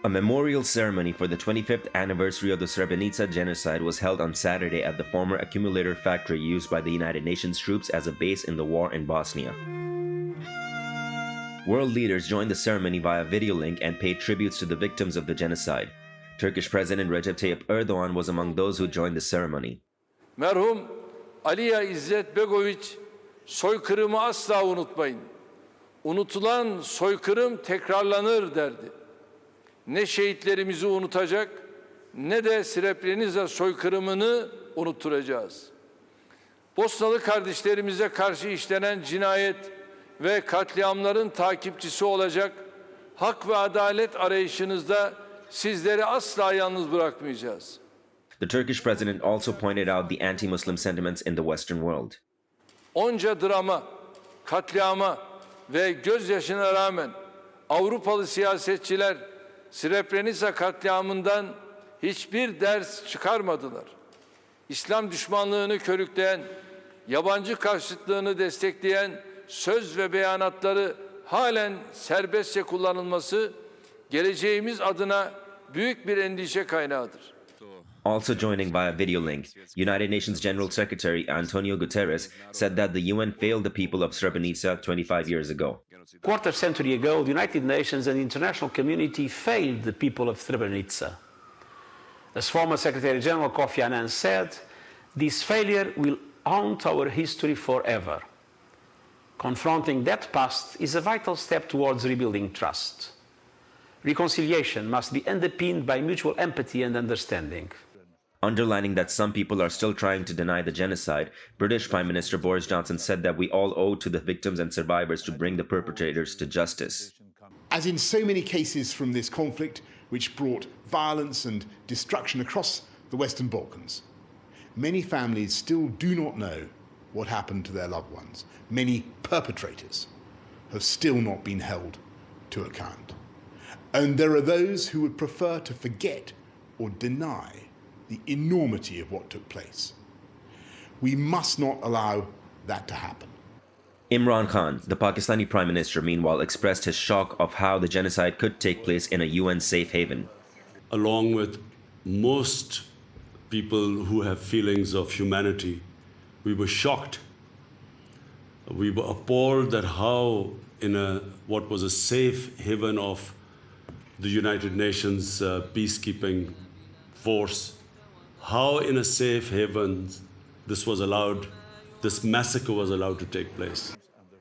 A memorial ceremony for the 25th anniversary of the Srebrenica genocide was held on Saturday at the former accumulator factory used by the United Nations troops as a base in the war in Bosnia. World leaders joined the ceremony via video link and paid tributes to the victims of the genocide. Turkish President Recep Tayyip Erdogan was among those who joined the ceremony. Merhum Aliya İzzet Begoviç, soykırımı asla unutmayın. Unutulan soykırım tekrarlanır derdi. Ne şehitlerimizi unutacak, ne de Srebrenica soykırımını unutturacağız. Bosnalı kardeşlerimize karşı işlenen cinayet ve katliamların takipçisi olacak hak ve adalet arayışınızda sizleri asla yalnız bırakmayacağız. The Turkish president also pointed out the anti-Muslim sentiments in the Western world. Onca drama, katliama ve gözyaşına rağmen Avrupalı siyasetçiler Srebrenica katliamından hiçbir ders çıkarmadılar. İslam düşmanlığını körükleyen, yabancı karşıtlığını destekleyen söz ve beyanatları halen serbestçe kullanılması geleceğimiz adına büyük bir endişe kaynağıdır. Also joining via video link, United Nations General Secretary Antonio Guterres said that the UN failed the people of Srebrenica 25 years ago. Quarter century ago, the United Nations and the international community failed the people of Srebrenica. As former Secretary General Kofi Annan said, this failure will haunt our history forever. Confronting that past is a vital step towards rebuilding trust. Reconciliation must be underpinned by mutual empathy and understanding. Underlining that some people are still trying to deny the genocide, British Prime Minister Boris Johnson said that we all owe to the victims and survivors to bring the perpetrators to justice. As in so many cases from this conflict, which brought violence and destruction across the Western Balkans, many families still do not know what happened to their loved ones. Many perpetrators have still not been held to account. And there are those who would prefer to forget or deny the enormity of what took place. We must not allow that to happen. Imran Khan, the Pakistani Prime Minister, meanwhile expressed his shock of how the genocide could take place in a UN safe haven. Along with most people who have feelings of humanity, we were shocked. We were appalled that how in what was a safe haven of the United Nations peacekeeping force, how in a safe haven this massacre was allowed to take place.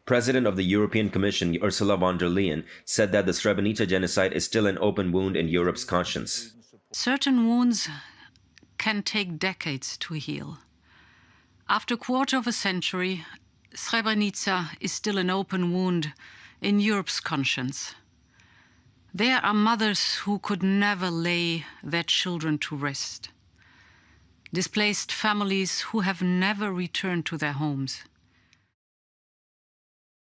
President of the European Commission, Ursula von der Leyen, said that the Srebrenica genocide is still an open wound in Europe's conscience. Certain wounds can take decades to heal. After a quarter of a century, Srebrenica is still an open wound in Europe's conscience. There are mothers who could never lay their children to rest. Displaced families who have never returned to their homes.